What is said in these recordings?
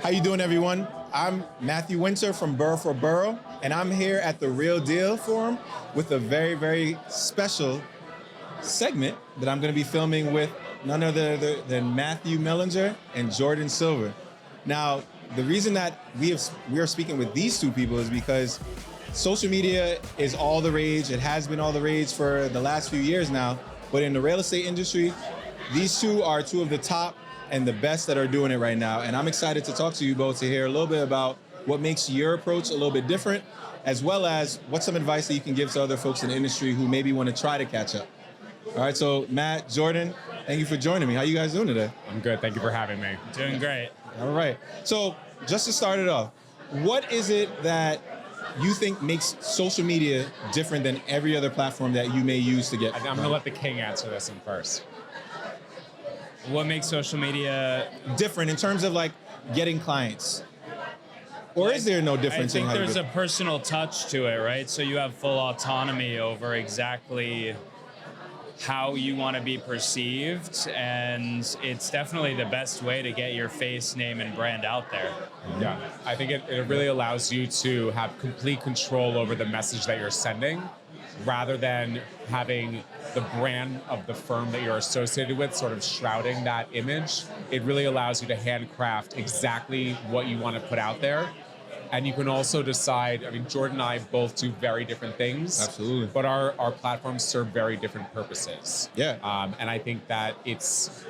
How you doing, everyone? I'm Matthew Wynter from Boro4Boro, and I'm here at the Real Deal Forum with a very, very special segment that I'm going to be filming with none other than Matt Melinger and Jordan Silver. Now, the reason that we are speaking with these two people is because social media is all the rage. It has been all the rage for the last few years now, but in the real estate industry, these two are two of the top and the best that are doing it right now. And I'm excited to talk to you both to hear a little bit about what makes your approach a little bit different, as well as what's some advice that you can give to other folks in the industry who maybe want to try to catch up. All right, so Matt, Jordan, thank you for joining me. How you guys doing today? I'm good, thank you for having me. Doing great. All right, so just to start it off, what is it that you think makes social media different than every other platform that you may use to get? I'm gonna let the king answer this one first. What makes social media different in terms of like getting clients? Or is there no difference? I think there's a personal touch to it, right? So you have full autonomy over exactly how you want to be perceived, and it's definitely the best way to get your face, name, and brand out there. Yeah, I think it really allows you to have complete control over the message that you're sending, rather than having the brand of the firm that you're associated with sort of shrouding that image. It really allows you to handcraft exactly what you want to put out there. And you can also decide, I mean, Jordan and I both do very different things. Absolutely. But our platforms serve very different purposes. Yeah. And I think that it's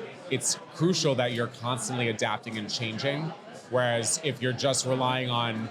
crucial that you're constantly adapting and changing. Whereas if you're just relying on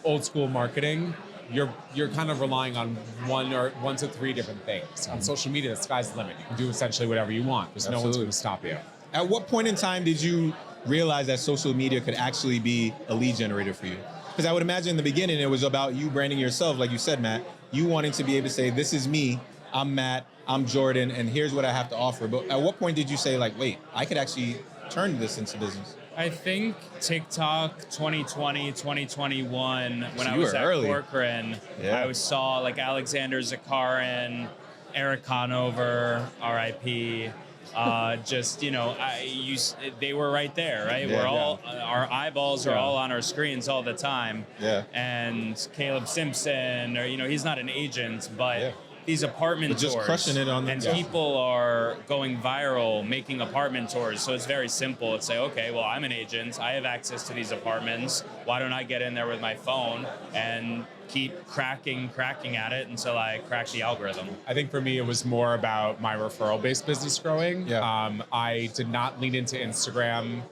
old school marketing, you're kind of relying on one to three different things. On social media, the sky's the limit. You can do essentially whatever you want. There's no one's going to stop you. At what point in time did you realize that social media could actually be a lead generator for you? Because I would imagine in the beginning, it was about you branding yourself, like you said, Matt, you wanting to be able to say, this is me, I'm Matt, I'm Jordan, and here's what I have to offer. But at what point did you say, like, wait, I could actually turn this into business? I think TikTok 2020, 2021, when So I you was were at early. Corcoran, Yeah. I saw like Alexander Zakarin, Eric Conover, RIP. They were right there, right? Yeah, our eyeballs are all on our screens all the time. Yeah. And Caleb Simpson, or he's not an agent, but these apartment But just tours, crushing it on the- and yeah. people are going viral making apartment tours. So it's very simple. It's like, okay, well, I'm an agent. I have access to these apartments. Why don't I get in there with my phone and keep cracking at it until I crack the algorithm? I think for me, it was more about my referral-based business growing. Yeah. I did not lean into Instagram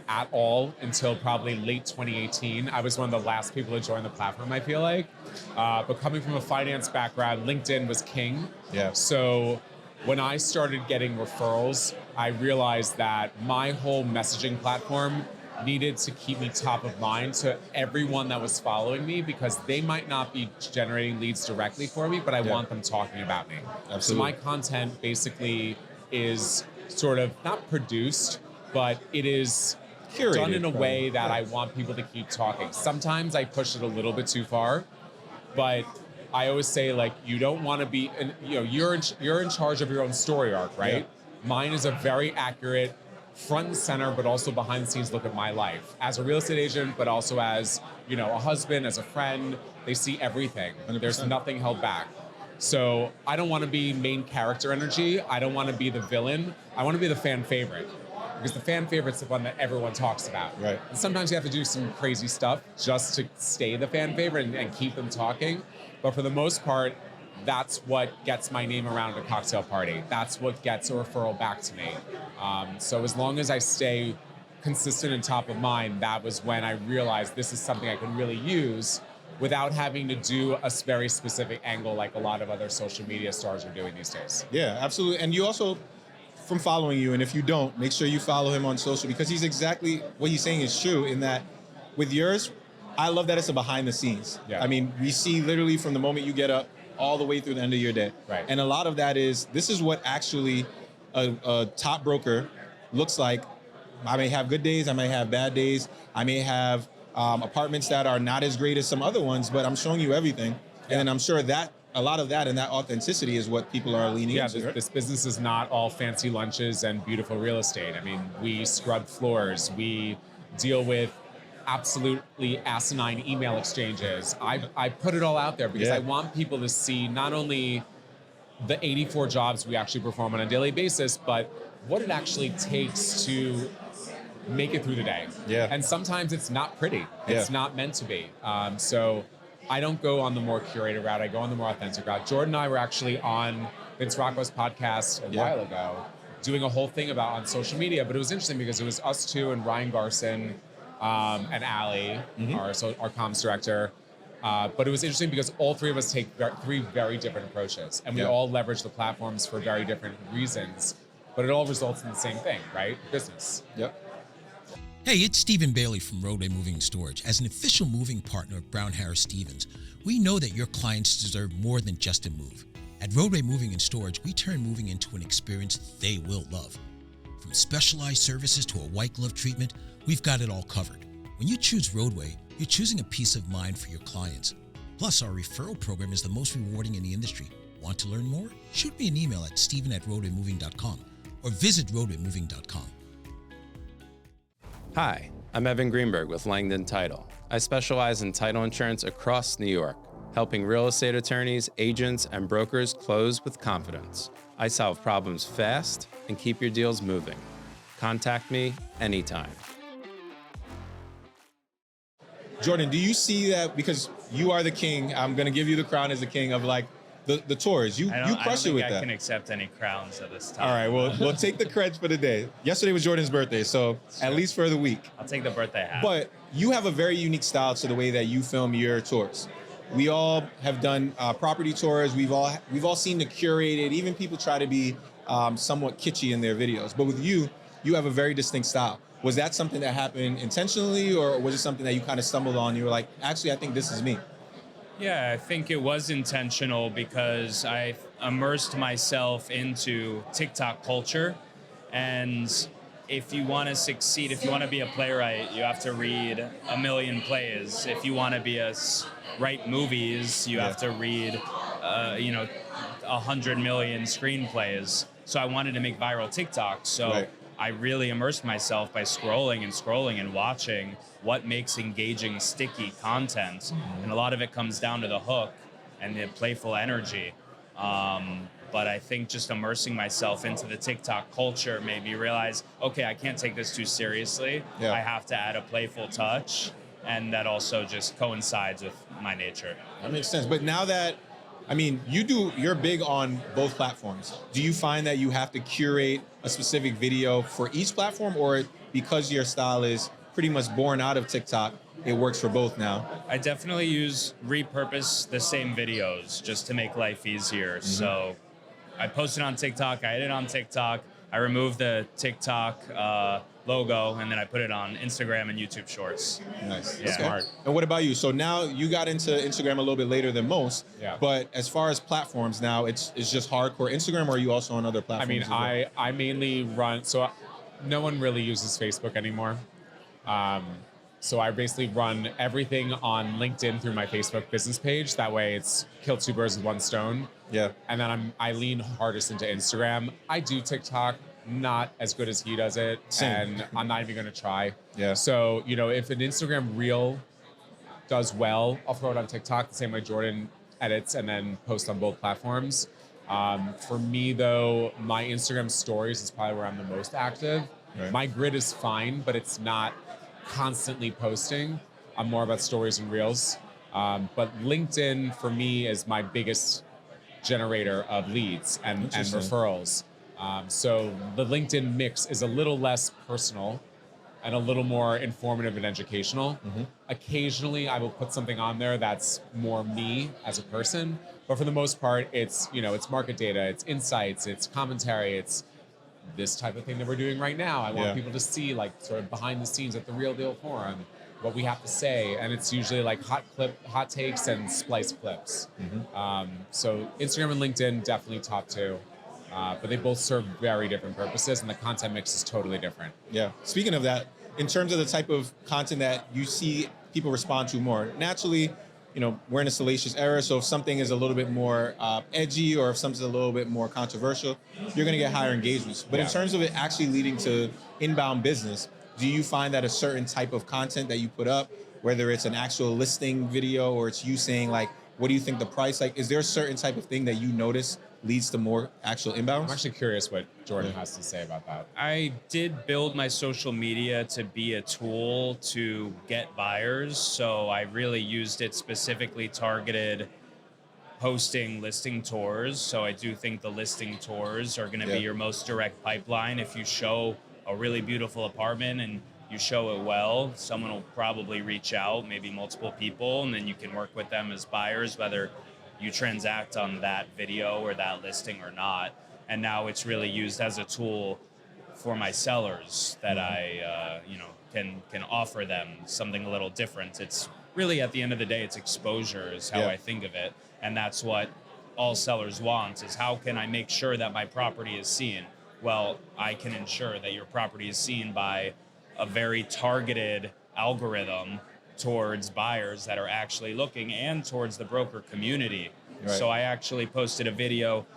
at all until probably late 2018. I was one of the last people to join the platform, I feel like. But coming from a finance background, LinkedIn was king. Yeah. So when I started getting referrals, I realized that my whole messaging platform needed to keep me top of mind to everyone that was following me, because they might not be generating leads directly for me, but I want them talking about me. Absolutely. So my content basically is sort of not produced, but it is Curated, done in a probably. way that I want people to keep talking. Sometimes I push it a little bit too far, but I always say, like, you don't want to be, you're in charge of your own story arc, right? Yeah. Mine is a very accurate front and center, but also behind the scenes look at my life as a real estate agent, but also as, a husband, as a friend. They see everything. 100%. There's nothing held back. So I don't want to be main character energy. I don't want to be the villain. I want to be the fan favorite, because the fan favorite's the one that everyone talks about. Right. And sometimes you have to do some crazy stuff just to stay the fan favorite and keep them talking. But for the most part, that's what gets my name around a cocktail party. That's what gets a referral back to me. So as long as I stay consistent and top of mind, that was when I realized this is something I can really use without having to do a very specific angle like a lot of other social media stars are doing these days. Yeah, absolutely. And you also, from following you, and if you don't, make sure you follow him on social, because he's exactly what he's saying is true, in that with yours, I love that it's a behind the scenes. Yeah. I mean, we see literally from the moment you get up all the way through the end of your day. Right. And a lot of that is, this is what actually a top broker looks like. I may have good days, I may have bad days, I may have apartments that are not as great as some other ones, but I'm showing you everything. And then I'm sure that a lot of that and that authenticity is what people are leaning into. Yeah, right? this business is not all fancy lunches and beautiful real estate. I mean, we scrub floors, we deal with absolutely asinine email exchanges. I put it all out there because I want people to see not only the 84 jobs we actually perform on a daily basis, but what it actually takes to make it through the day. Yeah. And sometimes it's not pretty. It's not meant to be. So I don't go on the more curated route. I go on the more authentic route. Jordan and I were actually on Vince Rocco's podcast a while ago, doing a whole thing about on social media. But it was interesting because it was us two and Ryan Garson and Allie, our comms director. But it was interesting because all three of us take three very different approaches, and we all leverage the platforms for very different reasons. But it all results in the same thing, right? Business. Yep. Hey, it's Stephen Bailey from Roadway Moving and Storage. As an official moving partner of Brown Harris Stevens, we know that your clients deserve more than just a move. At Roadway Moving and Storage, we turn moving into an experience they will love. From specialized services to a white glove treatment, we've got it all covered. When you choose Roadway, you're choosing a peace of mind for your clients. Plus, our referral program is the most rewarding in the industry. Want to learn more? Shoot me an email at steven@roadwaymoving.com or visit roadwaymoving.com. Hi, I'm Evan Greenberg with Langdon Title. I specialize in title insurance across New York, helping real estate attorneys, agents, and brokers close with confidence. I solve problems fast and keep your deals moving. Contact me anytime. Jordan, do you see that, because you are the king, I'm going to give you the crown as the king of like the tours. You crush it with that. I can accept any crowns at this time. All right, well, we'll take the credits for the day. Yesterday was Jordan's birthday, so at least for the week. I'll take the birthday hat. But you have a very unique style to the way that you film your tours. We all have done property tours. We've all seen the curated. Even people try to be somewhat kitschy in their videos. But with you, you have a very distinct style. Was that something that happened intentionally, or was it something that you kind of stumbled on? You were like, actually, I think this is me. Yeah, I think it was intentional because I immersed myself into TikTok culture. And if you want to succeed, if you want to be a playwright, you have to read a million plays. If you want to write movies, you have to read, 100 million screenplays. So I wanted to make viral TikToks. So I really immersed myself by scrolling and watching what makes engaging, sticky content. And a lot of it comes down to the hook and the playful energy. But I think just immersing myself into the TikTok culture made me realize, okay, I can't take this too seriously. I have to add a playful touch. And that also just coincides with my nature. That makes sense. But now that, you're big on both platforms. Do you find that you have to curate a specific video for each platform, or because your style is pretty much born out of TikTok, it works for both now? I definitely repurpose the same videos just to make life easier. So I posted on TikTok, I edit on TikTok, I removed the TikTok logo, and then I put it on Instagram and YouTube Shorts. Nice. Yeah. Smart. And what about you? So now you got into Instagram a little bit later than most, but as far as platforms now, it's just hardcore Instagram, or are you also on other platforms? I mainly run, so no one really uses Facebook anymore. So I basically run everything on LinkedIn through my Facebook business page. That way it's kill two birds with one stone. Yeah. And then I lean hardest into Instagram. I do TikTok, not as good as he does it. Same. And I'm not even gonna try. Yeah. So, if an Instagram reel does well, I'll throw it on TikTok the same way Jordan edits and then post on both platforms. For me though, my Instagram stories is probably where I'm the most active. Right. My grid is fine, but it's not constantly posting. I'm more about stories and reels. But LinkedIn for me is my biggest generator of leads and referrals. So the LinkedIn mix is a little less personal and a little more informative and educational. Occasionally I will put something on there that's more me as a person, but for the most part, it's market data, it's insights, it's commentary, it's this type of thing that we're doing right now. I want people to see like sort of behind the scenes at the Real Deal Forum, what we have to say, and it's usually like hot takes and spliced clips. So Instagram and LinkedIn definitely top two, but they both serve very different purposes, and the content mix is totally different. Yeah. Speaking of that, in terms of the type of content that you see people respond to more, naturally, we're in a salacious era, so if something is a little bit more edgy, or if something's a little bit more controversial, you're going to get higher engagements. But in terms of it actually leading to inbound business, do you find that a certain type of content that you put up, whether it's an actual listing video or it's you saying like, what do you think the price, like, is there a certain type of thing that you notice leads to more actual inbounds? I'm actually curious what Jordan has to say about that. I did build my social media to be a tool to get buyers, so I really used it specifically targeted hosting listing tours. So I do think the listing tours are going to be your most direct pipeline. If you show a really beautiful apartment and you show it well, someone will probably reach out, maybe multiple people, and then you can work with them as buyers, whether you transact on that video or that listing or not. And now it's really used as a tool for my sellers that I can offer them something a little different. It's really, at the end of the day, it's exposure is how I think of it. And that's what all sellers want, is how can I make sure that my property is seen? Well, I can ensure that your property is seen by a very targeted algorithm towards buyers that are actually looking and towards the broker community. Right. So I actually posted a video,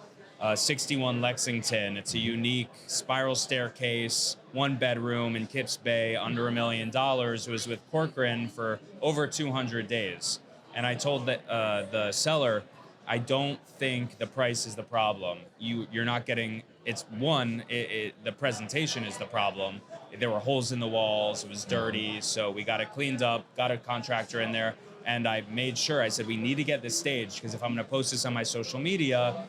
61 Lexington. It's a unique spiral staircase, 1 bedroom in Kips Bay, under $1 million. It was with Corcoran for over 200 days. And I told the seller, I don't think the price is the problem. You're not getting, it's one, the presentation is the problem. There were holes in the walls, it was dirty, so we got it cleaned up, got a contractor in there, and I made sure, I said, we need to get this staged, because if I'm gonna post this on my social media,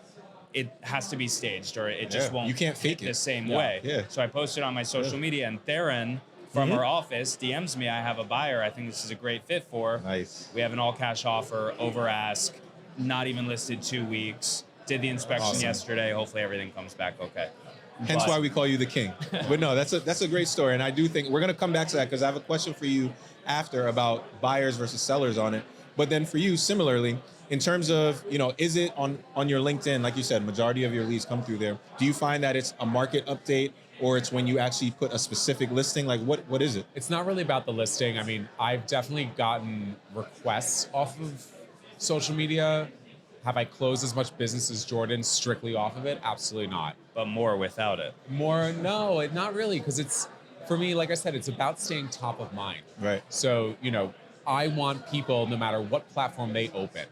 it has to be staged, or it just won't, you can't fake it it the same way. Yeah. So I posted on my social media, and Theron from our office DMs me, I have a buyer I think this is a great fit for. Nice. We have an all-cash offer, over ask, not even listed 2 weeks. Did the inspection yesterday. Hopefully everything comes back okay. Hence why we call you the king. But no, that's a great story. And I do think we're going to come back to that, because I have a question for you after about buyers versus sellers on it. But then for you, similarly, in terms of, is it on your LinkedIn, like you said, majority of your leads come through there. Do you find that it's a market update, or it's when you actually put a specific listing? Like what is it? It's not really about the listing. I mean, I've definitely gotten requests off of social media. Have I closed as much business as Jordan strictly off of it? Absolutely not. But more without it. More, no, not really, because it's, for me, like I said, it's about staying top of mind. Right. So, I want people, no matter what platform they open,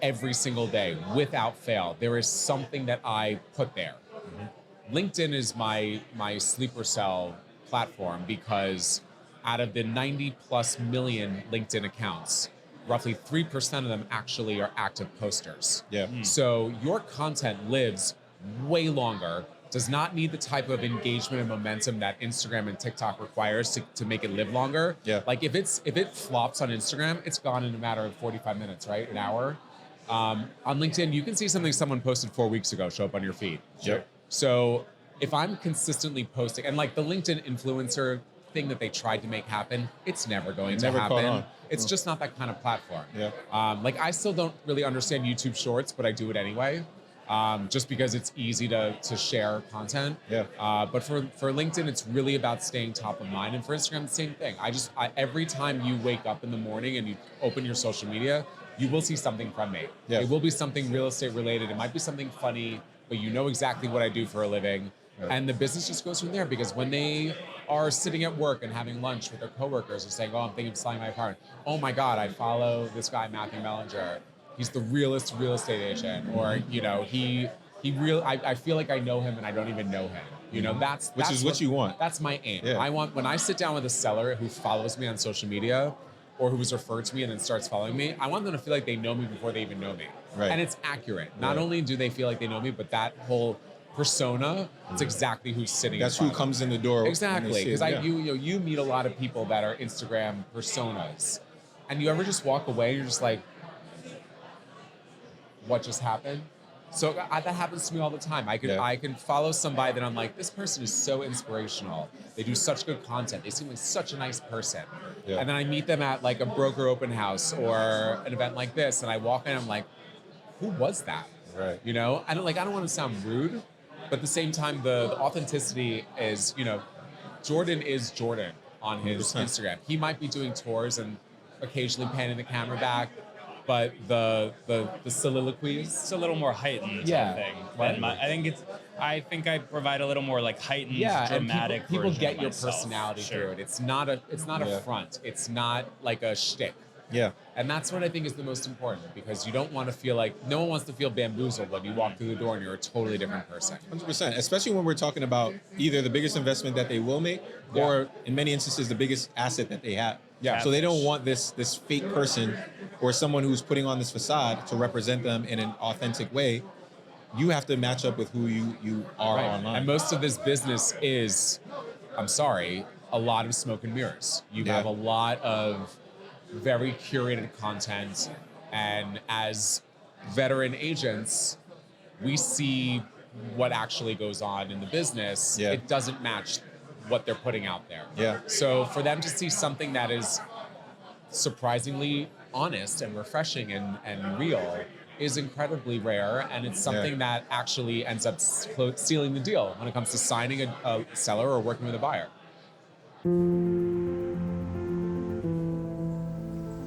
every single day, without fail, there is something that I put there. Mm-hmm. LinkedIn is my sleeper cell platform, because out of the 90 plus million LinkedIn accounts, roughly 3% of them actually are active posters. Yeah. So your content lives way longer, does not need the type of engagement and momentum that Instagram and TikTok requires to make it live longer. Yeah. Like if it flops on Instagram, it's gone in a matter of 45 minutes, right? An hour. On LinkedIn, you can see something someone posted 4 weeks ago show up on your feed. Yep. So if I'm consistently posting, and like the LinkedIn influencer thing that they tried to make happen, it's never going to happen. Caught on. It's just not that kind of platform. Yeah. Like I still don't really understand YouTube Shorts, but I do it anyway, just because it's easy to share content. Yeah. But for LinkedIn, it's really about staying top of mind, and for Instagram, the same thing. Every time you wake up in the morning and you open your social media, you will see something from me. Yeah. It will be something real estate related. It might be something funny, but you know exactly what I do for a living. Right. And the business just goes from there, because when they are sitting at work and having lunch with their coworkers and saying, oh, I'm thinking of selling my apartment. Oh my God, I follow this guy, Matt Melinger. He's the realest real estate agent. Or, I feel like I know him and I don't even know him. That's what you want. That's my aim. Yeah. I want, when I sit down with a seller who follows me on social media, or who was referred to me and then starts following me, I want them to feel like they know me before they even know me. Right. And it's accurate. Not only do they feel like they know me, but that whole persona, it's exactly who's sitting. That's who comes in the door. Exactly, because you meet a lot of people that are Instagram personas, and you ever just walk away and you're just like, what just happened? So that happens to me all the time. I can follow somebody that I'm like, this person is so inspirational. They do such good content. They seem like such a nice person. Yeah. And then I meet them at like a broker open house or an event like this, and I walk in and I'm like, who was that? Right. I don't want to sound rude, but at the same time, the authenticity is, Jordan is Jordan on his 100%. Instagram. He might be doing tours and occasionally panning the camera back, but the soliloquies. It's a little more heightened, Yeah. I think. Right. I think I provide a little more like heightened, dramatic. and people version get of your myself. personality Sure. through it. It's not a front. It's not like a shtick. Yeah. And that's what I think is the most important, because you don't want to feel like, no one wants to feel bamboozled when you walk through the door and you're a totally different person. 100%, especially when we're talking about either the biggest investment that they will make, or in many instances the biggest asset that they have. Yeah. So they don't want this fake person or someone who's putting on this facade to represent them in an authentic way. You have to match up with who you are online. And most of this business is, I'm sorry, a lot of smoke and mirrors. You have a lot of very curated content, and as veteran agents, we see what actually goes on in the business. Yeah. It doesn't match what they're putting out there. Yeah. So for them to see something that is surprisingly honest and refreshing and real is incredibly rare, and it's something that actually ends up sealing the deal when it comes to signing a seller or working with a buyer.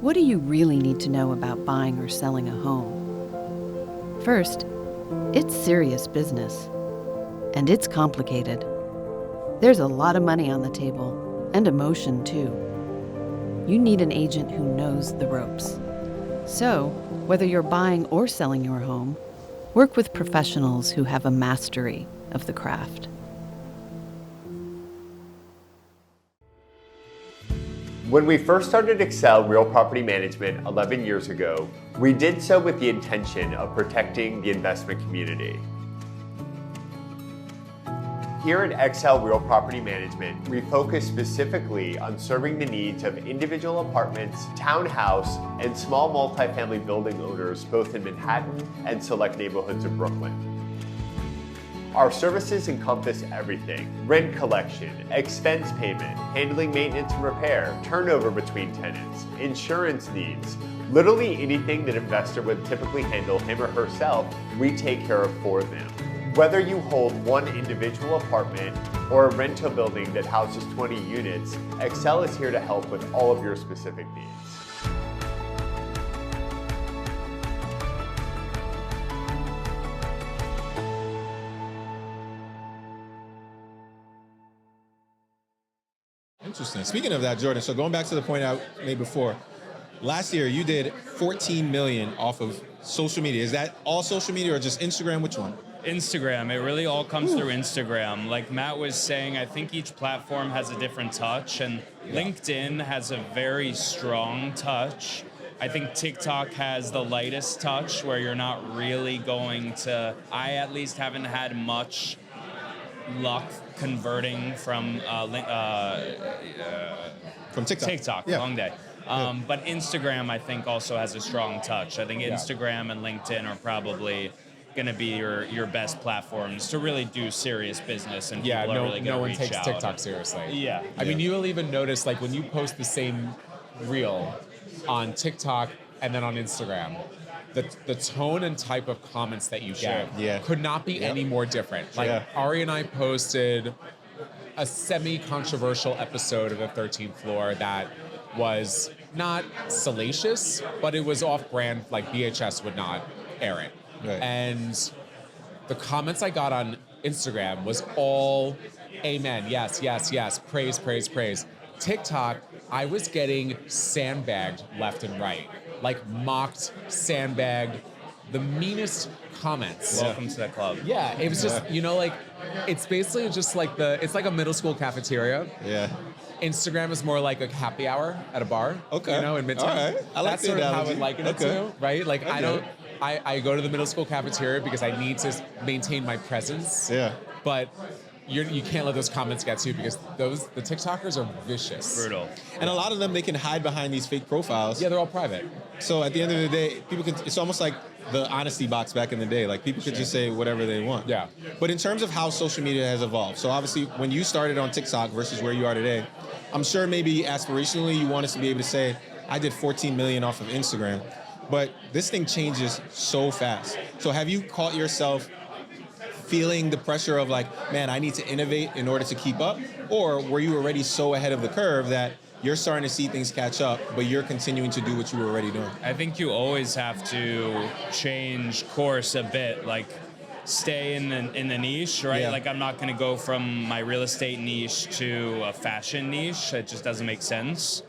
What do you really need to know about buying or selling a home? First, it's serious business, and it's complicated. There's a lot of money on the table, and emotion too. You need an agent who knows the ropes. So, whether you're buying or selling your home, work with professionals who have a mastery of the craft. When we first started Excel Real Property Management 11 years ago, we did so with the intention of protecting the investment community. Here at Excel Real Property Management, we focus specifically on serving the needs of individual apartments, townhouse, and small multifamily building owners both in Manhattan and select neighborhoods of Brooklyn. Our services encompass everything: rent collection, expense payment, handling maintenance and repair, turnover between tenants, insurance needs. Literally anything that an investor would typically handle him or herself, we take care of for them. Whether you hold one individual apartment or a rental building that houses 20 units, Excel is here to help with all of your specific needs. Interesting. Speaking of that, Jordan, so going back to the point I made before, last year you did 14 million off of social media. Is that all social media or just Instagram? Which one? Instagram. It really all comes through Instagram. Like Matt was saying, I think each platform has a different touch, and LinkedIn has a very strong touch. I think TikTok has the lightest touch, where you're not really going to, I at least haven't had much luck converting from TikTok. TikTok, long day. But Instagram, I think, also has a strong touch. I think Instagram and LinkedIn are probably going to be your best platforms to really do serious business, and people are really going to reach out. No one takes TikTok seriously. Yeah. I mean, you'll even notice, like, when you post the same reel on TikTok and then on Instagram, the tone and type of comments that you get could not be any more different. Like, Ari and I posted a semi-controversial episode of the 13th Floor that was not salacious, but it was off-brand. Like, BHS would not air it. Right. And the comments I got on Instagram was all amen, yes, yes, yes, praise, praise, praise. TikTok, I was getting sandbagged left and right. Like, mocked, sandbagged, the meanest comments. Welcome to the club. Yeah, it was just, you know, like, it's basically just like it's like a middle school cafeteria. Yeah. Instagram is more like a happy hour at a bar. Okay. You know, in Midtown. All right. I like That's the sort of analogy. how I liken it to, right? Like, Okay. I go to the middle school cafeteria because I need to maintain my presence. Yeah. But you can't let those comments get to you, because the TikTokers are vicious. Brutal. And a lot of them, they can hide behind these fake profiles. Yeah, they're all private. So at the end of the day, people can. It's almost like the honesty box back in the day. Like, people could just say whatever they want. Yeah. But in terms of how social media has evolved, so obviously when you started on TikTok versus where you are today, I'm sure maybe aspirationally you want us to be able to say, I did 14 million off of Instagram. But this thing changes so fast. So have you caught yourself feeling the pressure of like, man, I need to innovate in order to keep up? Or were you already so ahead of the curve that you're starting to see things catch up, but you're continuing to do what you were already doing? I think you always have to change course a bit, like stay in the niche, right? Yeah. Like I'm not going to go from my real estate niche to a fashion niche. It just doesn't make sense.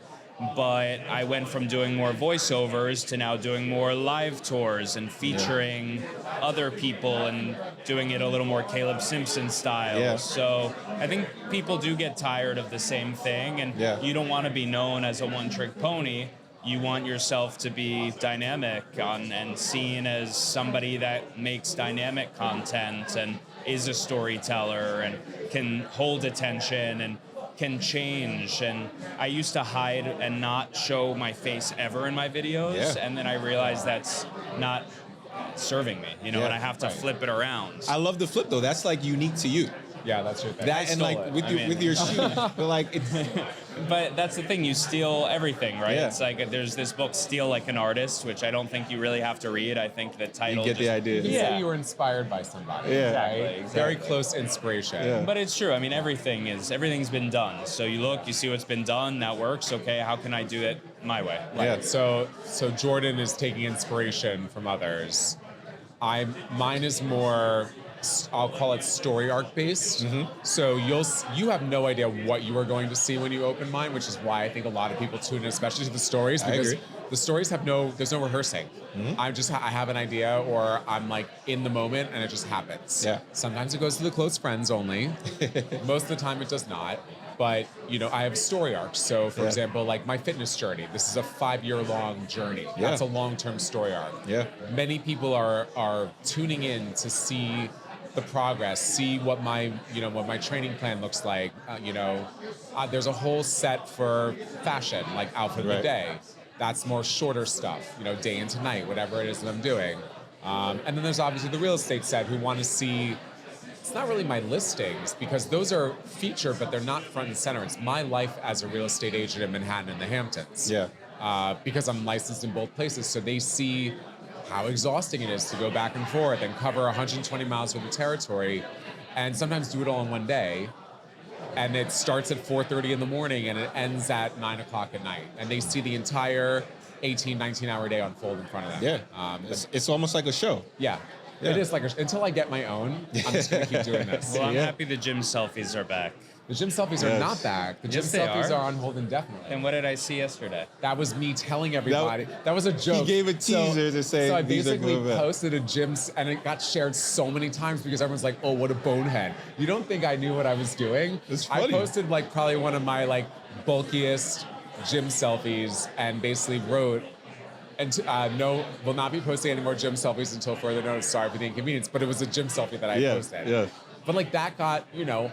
But I went from doing more voiceovers to now doing more live tours and featuring other people and doing it a little more Caleb Simpson style. Yeah. So I think people do get tired of the same thing, and you don't want to be known as a one-trick pony. You want yourself to be dynamic and seen as somebody that makes dynamic content and is a storyteller and can hold attention and can change. And I used to hide and not show my face ever in my videos, and then I realized that's not serving me, and I have to flip it around. I love the flip though. That's like unique to you. Yeah, that's your thing. That and like with your shoes, but like it's. But that's the thing, you steal everything, right? Yeah. It's like there's this book, Steal Like an Artist, which I don't think you really have to read. I think the title You get the idea. You can say you were inspired by somebody. Yeah. Exactly. Very close inspiration. Yeah. But it's true. I mean, everything's been done. So you look, you see what's been done, that works. Okay, how can I do it my way? Yeah. So Jordan is taking inspiration from others. Mine is more, I'll call it story arc based. Mm-hmm. So you have no idea what you are going to see when you open mine, which is why I think a lot of people tune in, especially to the stories, because the stories there's no rehearsing. Mm-hmm. I have an idea, or I'm like in the moment and it just happens. Yeah. Sometimes it goes to the close friends only. Most of the time it does not. But, I have a story arc. So, for example, like my fitness journey, this is a 5-year-long journey. Yeah. That's a long-term story arc. Yeah. Many people are tuning in to see the progress, see what my training plan looks like. There's a whole set for fashion, like outfit of the day. That's more shorter stuff, day into night, whatever it is that I'm doing. And then there's obviously the real estate set who want to see. It's not really my listings because those are featured, but they're not front and center. It's my life as a real estate agent in Manhattan and the Hamptons. Yeah. Because I'm licensed in both places, so they see how exhausting it is to go back and forth and cover 120 miles worth of territory, and sometimes do it all in one day. And it starts at 4:30 in the morning and it ends at 9 o'clock at night. And they see the entire 18, 19-hour day unfold in front of them. Yeah. It's almost like a show. Yeah. It is like until I get my own, I'm just gonna keep doing this. Well, I'm happy the gym selfies are back. The gym selfies are not back. The gym Yes, they selfies are. are on hold indefinitely. And what did I see yesterday? That was me telling everybody. That was a joke. He gave a teaser to say So I these are basically going back. posted a gym, and it got shared so many times because everyone's like, "Oh, what a bonehead!" You don't think I knew what I was doing? It's funny. I posted like probably one of my bulkiest gym selfies, and basically wrote, "And no, will not be posting any more gym selfies until further notice. Sorry for the inconvenience." But it was a gym selfie that I posted. Yeah. But that got,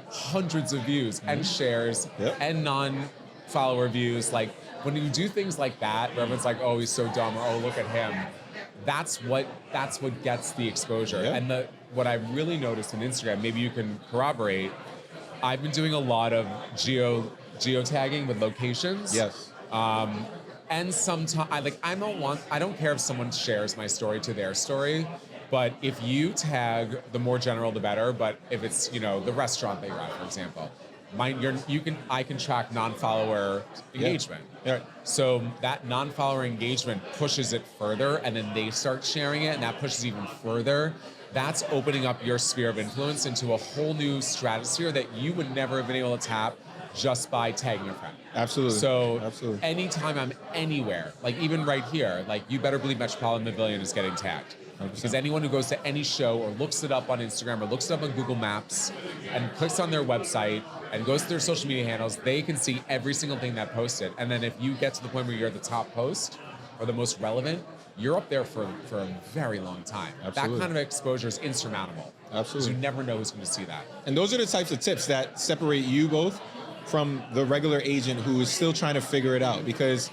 hundreds of views and shares and non-follower views. When you do things like that, where everyone's like, "Oh, he's so dumb," or "Oh, look at him," that's what gets the exposure. Yeah. And what I really noticed on Instagram, maybe you can corroborate, I've been doing a lot of geotagging with locations. Yes. And sometimes I don't care if someone shares my story to their story. But if you tag, the more general, the better. But if it's the restaurant that you're at, for example, I can track non-follower engagement. Yeah. So that non-follower engagement pushes it further, and then they start sharing it, and that pushes even further. That's opening up your sphere of influence into a whole new stratosphere that you would never have been able to tap just by tagging a friend. Absolutely. So Absolutely. anytime I'm anywhere, you better believe Metropolitan Pavilion is getting tagged. 100%. Because anyone who goes to any show or looks it up on Instagram or looks it up on Google Maps and clicks on their website and goes to their social media handles, they can see every single thing that posted. And then if you get to the point where you're the top post or the most relevant, you're up there for a very long time. Absolutely. That kind of exposure is insurmountable. Absolutely. Because you never know who's going to see that. And those are the types of tips that separate you both from the regular agent who is still trying to figure it out. Because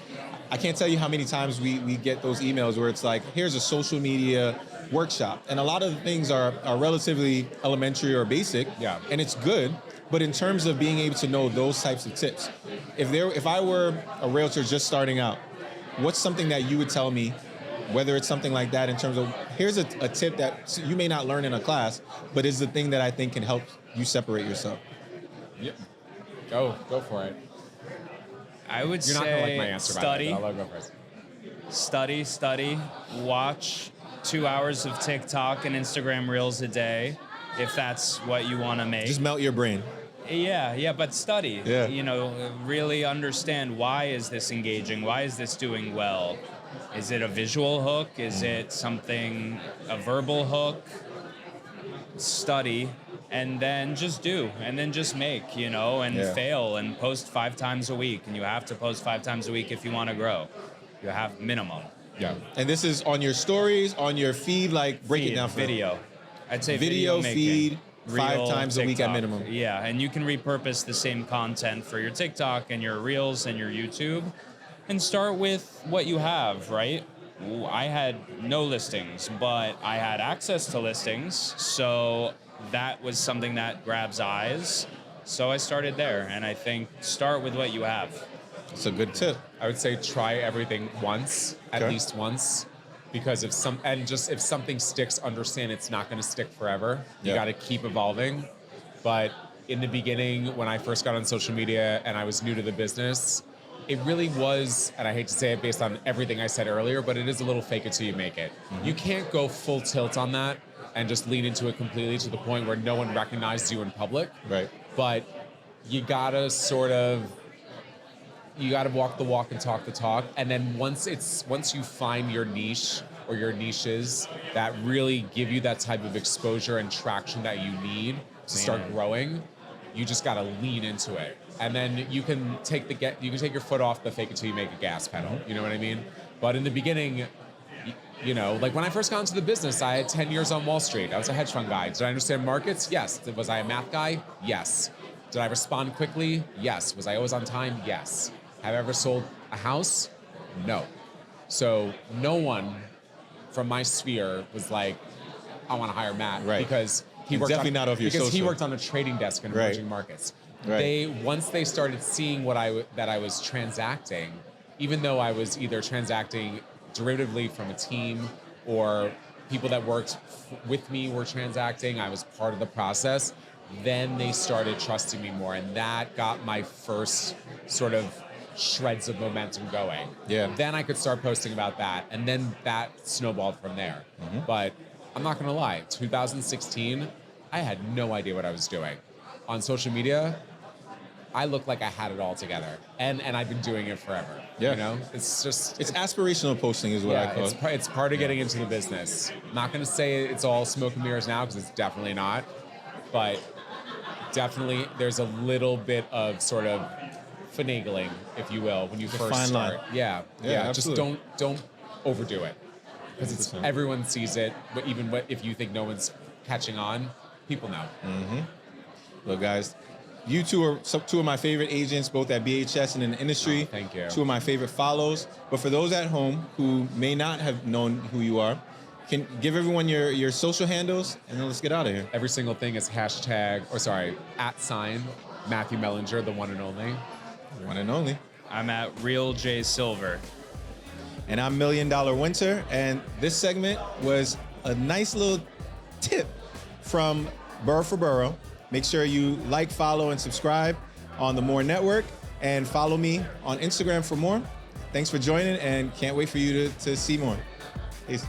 I can't tell you how many times we get those emails where it's like, here's a social media workshop. And a lot of the things are relatively elementary or basic. Yeah. And it's good. But in terms of being able to know those types of tips, if I were a realtor just starting out, what's something that you would tell me whether it's something like that in terms of, here's a tip that you may not learn in a class, but is the thing that I think can help you separate yourself. Yep. Go for it. I would You're say not gonna like my answer, study. I'll go first. Study, watch 2 hours of TikTok and Instagram Reels a day, if that's what you want to make. Just melt your brain. Yeah, but study. Yeah. You know, really understand, why is this engaging? Why is this doing well? Is it a visual hook? Is it something, a verbal hook? Study, and then just do, and then just make, you know, and fail, and post 5 times a week. And you have to post 5 times a week if you want to grow. You have minimum. Yeah. And this is on your stories, on your feed, like break it down for video. I'd say video making. feed 5 Reel, times a week at TikTok. minimum. Yeah, and you can repurpose the same content for your TikTok and your Reels and your YouTube, and start with what you have, right? I had no listings, but I had access to listings, so that was something that grabs eyes. So I started there, and I think start with what you have. It's a good tip. I would say try everything once, at least once, because if something sticks, understand it's not going to stick forever. You got to keep evolving. But in the beginning, when I first got on social media and I was new to the business, it really was, and I hate to say it based on everything I said earlier, but it is a little fake it till you make it. You can't go full tilt on that and just lean into it completely to the point where no one recognizes you in public. Right. But you gotta walk the walk and talk the talk. And then once you find your niche or your niches that really give you that type of exposure and traction that you need to start growing, you just gotta lean into it. And then you can take your foot off the fake it till you make a gas pedal. You know what I mean? But in the beginning, you know, like when I first got into the business, I had 10 years on Wall Street. I was a hedge fund guy. Did I understand markets? Yes. Was I a math guy? Yes. Did I respond quickly? Yes. Was I always on time? Yes. Have I ever sold a house? No. So no one from my sphere was like, I want to hire Matt. Right. Because he worked on a trading desk in emerging markets. Right. Once they started seeing that I was transacting, even though I was either transacting derivatively from a team or people that worked with me were transacting, I was part of the process, then they started trusting me more. And that got my first sort of shreds of momentum going. Yeah. Then I could start posting about that. And then that snowballed from there. But I'm not gonna lie, 2016, I had no idea what I was doing. On social media, I looked like I had it all together, and I've been doing it forever. Yeah. You know, it's aspirational posting is what I call it. It's part of getting into the business. I'm not going to say it's all smoke and mirrors now, because it's definitely not, but definitely there's a little bit of sort of finagling, if you will, when you first fine start. line. Yeah. Absolutely. Just don't overdo it, because everyone sees it. But even if you think no one's catching on, people know. Look, guys, you two are two of my favorite agents, both at BHS and in the industry. Thank you. Two of my favorite follows. But for those at home who may not have known who you are, can give everyone your social handles, and then let's get out of here. Every single thing is @ Matthew Melinger, the one and only. One and only. I'm at Real J Silver. And I'm $1 Million Wynter, and this segment was a nice little tip from Boro4Boro. Make sure you like, follow, and subscribe on the More Network, and follow me on Instagram for more. Thanks for joining, and can't wait for you to see more. Peace.